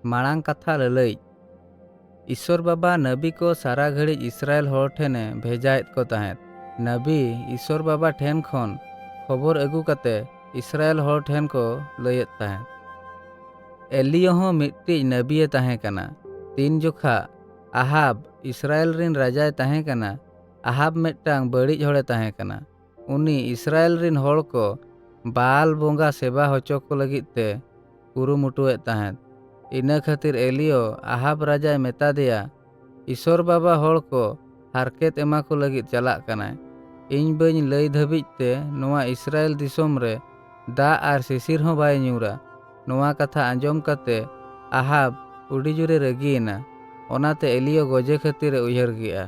माड़ांग कथा ललई। ईश्वर बाबा नबी को सारा घड़ी इस्राएल होड़ ठेने भेजाएत को ताहेत। नबी ईश्वर बाबा ठेन खन खबर अगू कते इस्राएल होड़ ठेन को लयत ताहेत। एलियो हों मिट्टी नबीए ताहें कना। तीन जोखा आहाब इस्राएल रिन राजाए ताहें कना। आहाब मिट्टांग बड़िज होड़े ताहें कना। उनी इस्राएल रिन होड़ को बाल बोंगा सेवा होचो को लगित ते कुरुमुटुएत ताहेत। इना खातिर एलियो आहाब राजाए मेता दिया ईश्वर बाबा होड़ को हारकेत एमा को लगित चलाक कनाय। इन बइन लई धबिज ते नोआ इस्राएल दिसोम रे दा आर सिसिर हों बाय न्यूरा। नोआ कथा आंजोम कते आहाब उडी जुरे रगियना। ओनाते एलियो गोजे खातिर उयहर गिया।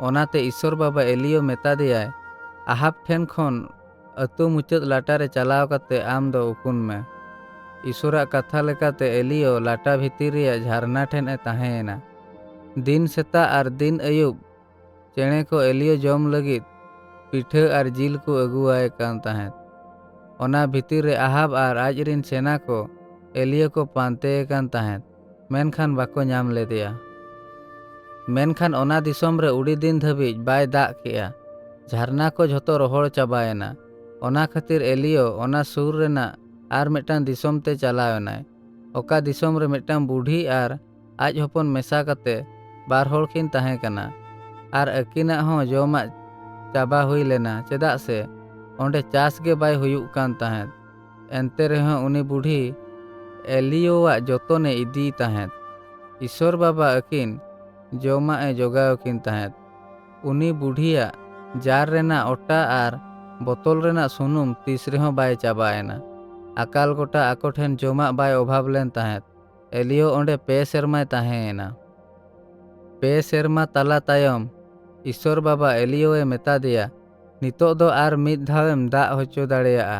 ओनाते ईश्वर बाबा एलियो मेता दियाय आहाब ठेन खन अतु मुचाद लाटारे चलाव कते आम दो उकुन में। ईश्वरा कथा लेकाते एलियो लाटा भितिरिया झारना ठेन ए ताहेना। दिन सेता आर दिन अयुब चेणे को एलियो जम लगित पिठा आर जिल को अगुआए कान ताहेत। ओना भितिर रे आहाब आर आजरिन सेना को एलियो को पांते कान ताहेत। मेनखान बाको नाम लेदिया। मेनखान ओना दिसोम रे उड़ी दिन धबिज बाय दाग किया। झरना को झोतो रोहड़ चाबायना। ओना खातिर एलियो ओना सुर रेना आर मिटान दिसोम ते चलावनाय। ओका दिसोम रे मिटान बूढ़ी आर आज हपन मेसा कते बार होड़ किन ताहें कना। आर अकिना हों जोमा चाबा हुई लेना चेदा से ओंडे चास गे बाय हुयुक कान ताहेत। एनते रेहों उनी बूढ़ी एलियोवा जोतोने इदी ताहेत। ईश्वर बाबा अकिन जोमा ए जोगाव किन ताहेत। उनी बूढ़िया जार रेना ओटा आर बोतल रेना सुनुम तीस रेहों बाय चाबायना। अकाल गोटा आको ठेन जोमा बाय अभाव लेन ताहेत। एलियो ओंडे पे सेरमाय ताहेना। पे सेरमा तला तायम ईश्वर बाबा एलियोए मेता दिया नितो दो आर मिद धावेम दाग होचो दाड़ेयाआ।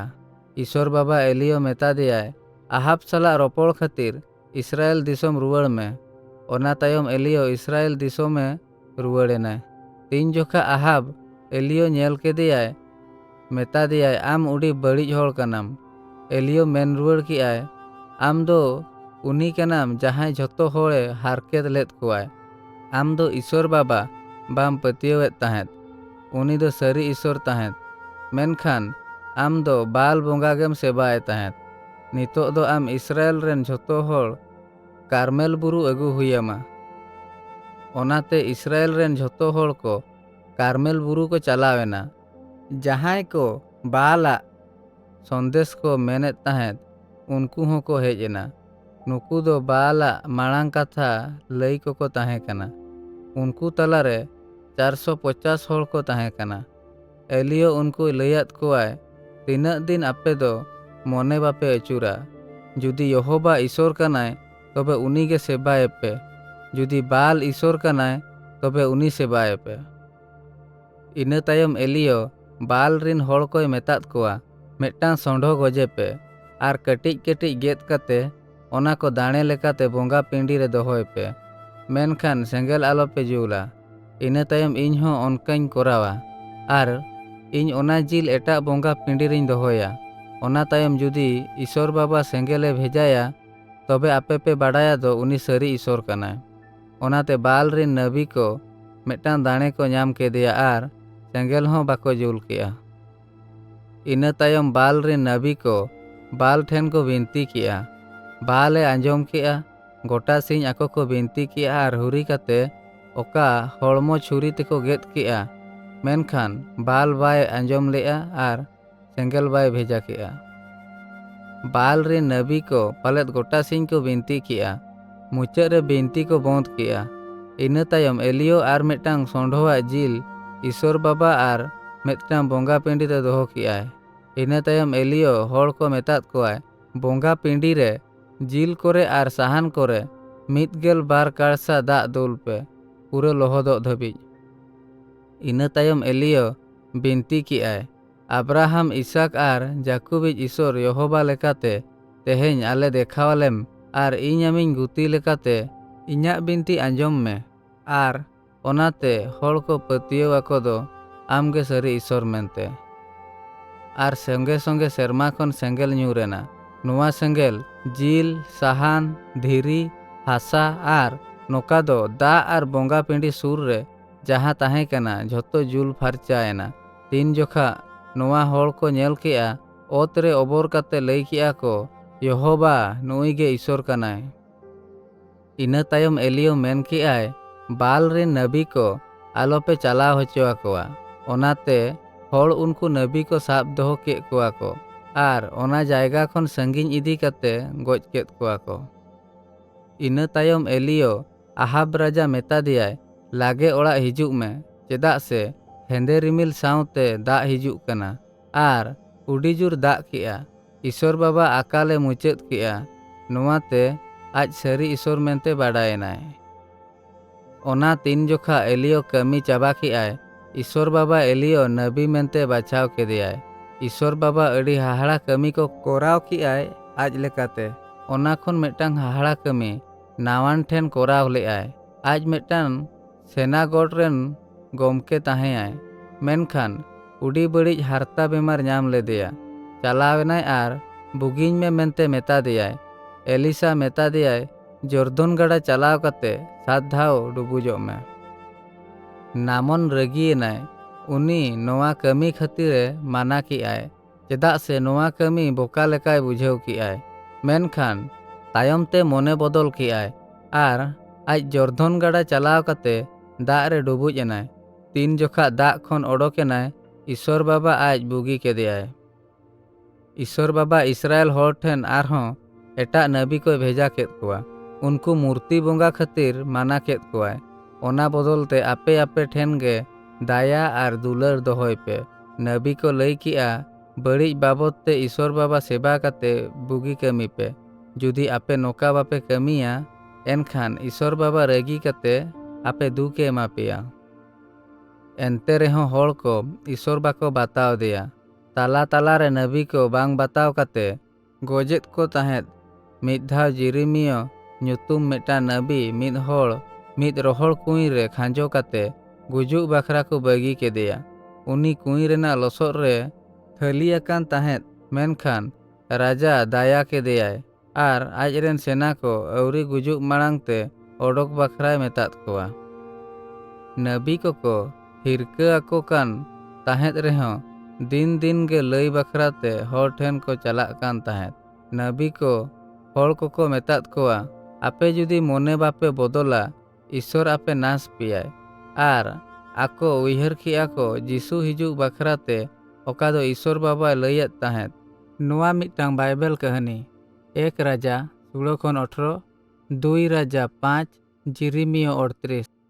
ईश्वर बाबा एलियो मेता दियाय आहाब सला रोपड़ खातिर इस्राएल दिसोम रुवाड़ में। ओना तायम एलियो इस्राएल दिसोमे रुवाड़ेनाय। तीन जोखा आहाब एलियो नेल केदियाय मेता दियाय आम उडी बड़िज होड़ कनाम। एलियो मेन रुवाड़ किआय आम दो उनी कनाम जहां झोतो होड़े हारकेत लेद कुआय। आम दो ईश्वर बाबा बाम पतियोवेत ताहेत। उनी दो सरी ईश्वर ताहेत। मेनखान आम दो बाल बोंगागेम सेबाए ताहेत। नितो दो आम इस्राएल रेन झोतो होड़ कार्मेल बुरु अगु हुयामा। ओनाते इस्राएल रेन झोतो होड़ को कार्मेल बुरु को चलावेना। जहां को बाला संदेश को मेनेत ताहेत उनको हों को हेजना। नुकु दो बाला माड़ांग कथा लई को ताहें कना। उनको तलारे 450 होड़ को ताहें कना। एलियो उनको लयात कोआय तीना दिन आपे दो मोने बापे अचूरा। जुदी यहोबा ईश्वर कनाय तबे उनी के सेबाए पे। जुदी बाल ईश्वर कनाय तबे उनी सेबाए पे। इना तायम एलियो बाल रिन होड़ कोय मेतात कोआ मिट्टांग सोंढो गोजे पे आर कटिज कटिज गेद कते ओना को दाणे लेकाते बोंगा पिंडी रे दोहोय पे। मेनखान सेंगेल आलो पे जुला। इना तायम इñ हों ओनकाñ कोरावा आर इñ ओना जिल एटा बोंगा पिंडी रिñ दोहोया। ओना तायम जुदी ईश्वर बाबा सेंगेले भेजाया तबे आपे पे बाडाया दो उनी सरी ईश्वर कनाय। ओनाते बाल रिन नबी को मिट्टांग दाणे को नाम केदिया आर सेंगेल हों बाको जुल किया। इना तायम बाल रिन नबी को बाल ठेन को बिनती किया। बाले आंजोम किया। गोटा सिंह आको को बिनती किया आर हुरी कते ओका होड़मो छुरी तेको गेद किया। मेनखान बाल बाय आंजोम लेआ आर सेंगेल बाय भेजा किया। बाल रे नबी को पलेद गोटा सिंह को बिनती किया। मुचाद रे बिनती को बंद किया। इना तायम एलियो आर मिट्टांग सोंढोआ जिल ईश्वर बाबा आर मिट्टांग बोंगा पिंडी ते दोहो कियाय। इना तायम एलियो होड़ को मेतात कोआय बोंगा पिंडी रे जिल कोरे आर साहान कोरे 112 काड़सा दाग दुल पे पूरे लोहदोग धबिज। इना तायम एलियो बिनती कियाय अब्राहम इसाक आर जाकुबिज ईश्वर यहोबा लेकाते तेहेñ आले देखावालेम आर इñ आमिñ गुती लेकाते इñाग बिनती आंजोम में। आर ओनाते होड़ को पतियो आको दो आमगे सरी ईश्वर मेनते। आर संगे संगे सेरमा खन सेंगेल ᱧᱩᱨᱮᱱᱟ। ᱱᱚᱣᱟ ᱥᱮᱸᱜᱮᱞ ᱡᱤᱞ, ᱥᱟᱦᱟᱱ, ᱫᱷᱤᱨᱤ, ᱦᱟᱥᱟ ᱟᱨ ᱱᱚᱠᱟ ᱫᱚ ᱫᱟᱜ ᱟᱨ ᱵᱚᱸᱜᱟ ᱯᱤᱸᱰᱤ ᱥᱩᱨ ᱨᱮ ᱡᱟᱦᱟᱸ ᱛᱟᱦᱮᱸ ᱠᱟᱱᱟ ᱡᱷᱚᱛᱚ ᱡᱩᱞ ᱯᱷᱟᱨᱪᱟᱭᱮᱱᱟ᱾ ᱛᱤᱱ ᱡᱚᱠᱷᱟ ᱱᱚᱣᱟ ᱦᱚᱲ ᱠᱚ ᱧᱮᱞ ᱠᱮᱜᱼᱟ, ᱚᱛ ᱨᱮ ᱚᱵᱚᱨ ᱠᱟᱛᱮ ᱞᱟᱹᱭ ᱠᱮᱜᱼᱟ ᱠᱚ, ᱭᱮᱦᱳᱵᱟ ᱱᱩᱭ ᱜᱮ ᱤᱥᱥᱚᱨ ᱠᱟᱱᱟᱭ᱾ ᱤᱱᱟᱹ ᱛᱟᱭᱚᱢ ᱮᱞᱤᱭᱳ ᱢᱮᱱ ᱠᱮᱜᱼᱟᱭ, ᱵᱟᱞ ᱨᱮᱱ ᱱᱟᱵᱤ ᱠᱚ ᱟᱞᱚᱯᱮ ᱪᱟᱞᱟᱣ ᱦᱚᱪᱚ ᱟᱠᱚᱣᱟ᱾ ᱚᱱᱟᱛᱮ ᱦᱚᱲ ᱩᱱᱠᱩ ᱱᱟᱵᱤ ᱠᱚ ᱥᱟᱵ ᱫᱚᱦᱚ ᱠᱮᱜ ᱠᱚᱣᱟ ᱠᱚ ᱟᱨ ᱚᱱᱟ ᱡᱟᱭᱜᱟ ᱠᱷᱚᱱ ᱥᱟᱺᱜᱤᱧ ᱤᱫᱤ ᱠᱟᱛᱮ ᱜᱚᱡ ᱠᱮᱫ ᱠᱚᱣᱟ ᱠᱚ᱾ ᱤᱱᱟᱹ ᱛᱟᱭᱚᱢ ᱮᱞᱤᱭᱳ ᱟᱦᱟᱵ ᱨᱟᱡᱟ ᱢᱮᱛᱟ ᱫᱮᱭᱟᱭ, ᱞᱟᱜᱮ ᱚᱲᱟᱜ ᱦᱤᱡᱩᱜ ᱢᱮ, ᱪᱮᱫᱟᱜ ᱥᱮ ᱦᱮᱸᱫᱮ ᱨᱤᱢᱤᱞ ᱥᱟᱶᱛᱮ ᱫᱟᱜ ᱦᱤᱡᱩᱜ ᱠᱟᱱᱟ ᱟᱨ ᱩᱰᱤ ᱡᱳᱨ ᱫᱟᱜ ᱠᱮᱜᱼᱟ᱾ ᱤᱥᱥᱚᱨ ᱵᱟᱵᱟ ᱟᱠᱟᱞᱮ ᱢᱩᱪᱟᱹᱫ ᱠᱮᱜᱼᱟ, ᱱᱚᱣᱟᱛᱮ ᱟᱡ ᱥᱟᱹᱨᱤ ᱤᱥᱥᱚᱨ ᱢᱮᱱᱛᱮ ᱵᱟᱰᱟᱭᱮᱱᱟᱭ᱾ ᱚᱱᱟ ᱛᱤᱱ ᱡᱚᱠᱷᱟ ᱮᱞᱤᱭᱳ ᱠᱟᱹᱢᱤ ᱪᱟᱵᱟ ᱠᱮᱜᱼᱟᱭ, ᱤᱥᱥᱚᱨ ᱵᱟᱵᱟ ᱮᱞᱤᱭᱳ ᱱᱟᱵᱤ ᱢᱮᱱᱛᱮ ᱵᱟᱪᱷᱟᱣ ᱠᱮᱫᱮᱭᱟᱭ᱾ ᱤᱥᱥᱚᱨ ᱵᱟᱵᱟ ᱟᱹᱰᱤ ᱦᱟᱦᱟᱲᱟ ᱠᱟᱹᱢᱤ ᱠᱚ ᱠᱚᱨᱟᱣ ᱠᱮᱜᱼᱟᱭ ᱟᱡ ᱞᱮᱠᱟᱛᱮ᱾ ᱚᱱᱟ ᱠᱷᱚᱱ ᱢᱤᱫᱴᱟᱝ ᱦᱟᱦᱟᱲᱟ ᱠᱟᱹᱢᱤ ᱱᱟᱣᱟᱱ ᱴᱷᱮᱱ ᱠᱚᱨᱟᱣ ᱞᱮᱜᱼᱟᱭ᱾ ᱟᱡ ᱢᱤᱫᱴᱟᱝ ᱥᱮᱱᱟᱜᱚᱰ ᱨᱮᱱ ᱜᱚᱢᱠᱮ ᱛᱟᱦᱮᱸᱭᱟᱭ, ᱢᱮᱱᱠᱷᱟᱱ ᱩᱰᱤ ᱵᱟᱹᱲᱤᱡ ᱦᱟᱨᱛᱟ ᱵᱮᱢᱟᱨ ᱧᱟᱢ ᱞᱮᱫᱮᱭᱟ᱾ ᱪᱟᱞᱟᱣᱮᱱᱟᱭ ᱟᱨ ᱵᱩᱜᱤᱧ ᱢᱮ ᱢᱮᱱᱛᱮ ᱢᱮᱛᱟ ᱫᱮᱭᱟᱭ᱾ ᱮᱞᱤᱥᱟ ᱢᱮᱛᱟ ᱫᱮᱭᱟᱭ, ᱡᱚᱨᱫᱚᱱ ᱜᱟᱰᱟ ᱪᱟᱞᱟᱣ ᱠᱟᱛᱮ 7 ᱫᱷᱟᱣ ᱰᱩᱵᱩᱡᱚᱜ ᱢᱮ᱾ ᱱᱟᱢᱚᱱ ᱨᱟᱹᱜᱤᱭᱮᱱᱟᱭ᱾ ᱩᱱᱤ ᱱᱚᱣᱟ ᱠᱟᱹᱢᱤ ᱠᱷᱟᱹᱛᱤᱨᱮ ᱢᱟᱱᱟ ᱠᱮᱜᱼᱟᱭ, ᱪᱮᱫᱟᱜ ᱥᱮ ᱱᱚᱣᱟ ᱠᱟᱹᱢᱤ ᱵᱚᱠᱟ ᱞᱮᱠᱟᱭ ᱵᱩᱡᱷᱟᱹᱣ ᱠᱮᱜᱼᱟᱭ᱾ ᱢᱮᱱᱠᱷᱟᱱ ᱛᱟᱭᱚᱢ ᱛᱮ ᱢᱚᱱᱮ ᱵᱚᱫᱚᱞ ᱠᱮᱜᱼᱟᱭ ᱟᱨ ᱟᱡ ᱡᱚᱨᱫᱚᱱ ᱜᱟᱰᱟ ᱪᱟᱞᱟᱣ ᱠᱟᱛᱮ ᱫᱟᱜ ᱨᱮ ᱰᱩᱵᱩᱡ ᱮᱱᱟᱭ᱾ ᱛᱤᱱ ᱡᱚᱠᱷᱟ ᱫᱟᱜ ᱠᱷᱚᱱ ᱚᱰᱚᱠᱮᱱᱟᱭ, ᱤᱥᱥᱚᱨ ᱵᱟᱵᱟ ᱟᱡ ᱵᱩᱜᱤ ᱠᱮᱫᱮᱭᱟᱭ᱾ ᱤᱥᱥᱚᱨ ᱵᱟᱵᱟ ᱤᱥᱨᱟᱭᱮᱞ ᱦᱚᱲ ᱴᱷᱮᱱ ᱟᱨᱦᱚᱸ ᱮᱴᱟᱜ ᱱᱟᱵᱤ ᱠᱚᱭ ᱵᱷᱮᱡᱟ ᱠᱮᱫ ᱠᱚᱣᱟ᱾ ᱩᱱᱠᱩ ᱢᱩᱨᱛᱤ ᱵᱚᱸᱜᱟ ᱠᱷᱟᱹᱛᱤᱨ マᱱᱟ ᱠᱮᱫ ᱠᱚᱣᱟᱭ᱾ ᱚᱱᱟ ᱵᱚᱫᱚᱞ ᱛᱮ ᱟᱯᱮ ᱴᱷᱮᱱ ᱜᱮ ᱫᱟᱭᱟ ᱟᱨ ᱫᱩᱞᱟᱹᱲ ᱫᱚᱦᱚᱭ ᱯᱮ᱾ ᱱᱟᱵᱤ ᱠᱚ ᱞᱟᱹᱭ ᱠᱮᱜᱼᱟ, ᱵᱟᱹᱲᱤᱡ ᱵᱟᱵᱚᱫ ᱛᱮ ᱤᱥᱥᱚᱨ ᱵᱟᱵᱟ ᱥᱮᱵᱟ ᱠᱟᱛᱮ ᱵᱩᱜᱤ ᱠᱟᱹᱢᱤ ᱯᱮ᱾ ᱡᱩᱫᱤ ᱟᱯᱮ ᱱᱚᱠᱟ ᱵᱟᱯᱮ ᱠᱟᱹᱢᱤᱭᱟ, ᱮᱱᱠᱷᱟᱱ ᱤᱥᱥᱚᱨ ᱵᱟᱵᱟ ᱨᱟᱹᱜᱤ ᱠᱟᱛᱮ ᱟᱯᱮ ᱫᱩᱠᱮ ᱮᱢᱟ ᱯᱮᱭᱟ᱾ ᱮᱱᱛᱮ ᱨᱮᱦᱚᱸ ᱦᱚᱲ ᱠᱚ ᱤᱥᱥᱚᱨ ᱵᱟᱠᱚ ᱵᱟᱛᱟᱣ ᱫᱮᱭᱟ᱾ ᱛᱟᱞᱟ ᱛᱟᱞᱟᱨᱮ ᱱᱟᱵᱤ ᱠᱚ ᱵᱟᱝ ᱵᱟᱛᱟᱣ ᱠᱟᱛᱮ ᱜᱚᱡᱮᱫ ᱠᱚ ᱛᱟᱦᱮᱸᱫ᱾ ᱢᱤᱫ ᱫᱷᱟᱣ ᱡᱮᱨᱮᱢᱤᱭᱟᱹ ᱧᱩᱛᱩᱢ ᱢᱤᱫᱴᱟᱝ ᱱᱟᱵᱤ ᱢᱤᱫ ᱦᱚᱲ ᱢᱤᱫ ᱨᱚᱦᱚᱲ ᱠᱩᱸᱧ ᱨᱮ ᱠᱷᱟᱸᱡᱚ ᱠᱟᱛᱮ ᱜᱩᱡᱩᱜ ᱵᱟᱠᱷᱨᱟ ᱠᱚ ᱵᱟᱹᱜᱤ ᱠᱮᱫᱮᱭᱟ᱾ ᱩᱱᱤ ᱠᱩᱸᱧ ᱨᱮᱱᱟᱜ ᱞᱚᱥᱚᱫ ᱨᱮ ᱛᱷᱟᱹᱞᱤᱭᱟᱠᱟᱱ ᱛᱟᱦᱮᱸᱫ, ᱢᱮᱱᱠᱷᱟᱱ ᱨᱟᱡᱟ ᱫᱟᱭᱟ ᱠᱮᱫᱮᱭᱟᱭ ᱟᱨ ᱟᱡᱨᱮᱱ ᱥᱮᱱᱟ ko ᱟᱹᱣᱨᱤ ᱜᱩᱡᱩᱜ ᱢᱟᱲᱟᱝ ᱛᱮ ᱚᱰᱚᱠ ᱵᱟᱠᱷᱨᱟᱭ ᱢᱮᱛᱟᱫ ᱠᱚᱣᱟ᱾ ᱱᱟᱵᱤ ᱠᱚᱠᱚ ᱦᱤᱨᱠᱟᱹ ᱟᱠᱚ ᱠᱟᱱ ᱛᱟᱦᱮᱸᱫ ᱨᱮᱦᱚᱸ ᱫᱤᱱ ᱫᱤᱱ ᱜᱮ ᱞᱟᱹᱭ ᱵᱟᱠᱷᱨᱟᱛᱮ ᱦᱚᱲ ᱴᱷᱮᱱ ᱠᱚ ᱪᱟᱞᱟᱜ ᱠᱟᱱ ᱛᱟᱦᱮᱸᱫ᱾ ᱱᱟᱵᱤ ko ᱦᱚᱲ koko ᱢᱮᱛᱟᱫ ᱠᱚᱣᱟ, ᱟᱯᱮ ᱡᱩᱫᱤ ᱢᱚᱱᱮ ᱵᱟᱯᱮ ᱵᱚᱫᱚᱞᱟ, ᱤᱥᱥᱚᱨ ᱟᱯᱮ ᱱᱟᱥ ᱯᱮᱭᱟᱭ᱾ ᱟᱨ ᱟᱠᱚ ᱩᱭᱦᱟᱹᱨ ᱠᱮᱜᱼᱟ ᱠᱚ ᱡᱤᱥᱩ ᱦᱤᱡᱩᱜ ᱵᱟᱠᱷᱨᱟᱛᱮ ᱚᱠᱟ ᱫᱚ ᱤᱥᱥᱚᱨ ᱵᱟᱵᱟᱭ ᱞᱟᱹᱭᱮᱫ ᱛᱟᱦᱮᱸᱫ᱾ ᱱᱚᱣᱟ ᱢᱤᱫᱴᱟᱝ ᱵᱟᱭᱵᱮᱞ ᱠᱟᱹᱦᱱᱤ, 1 ᱨᱟᱡᱟ 16:18, 2 ᱨᱟᱡᱟ 5, ᱡᱮᱨᱮᱢᱤᱭᱟᱹ 38।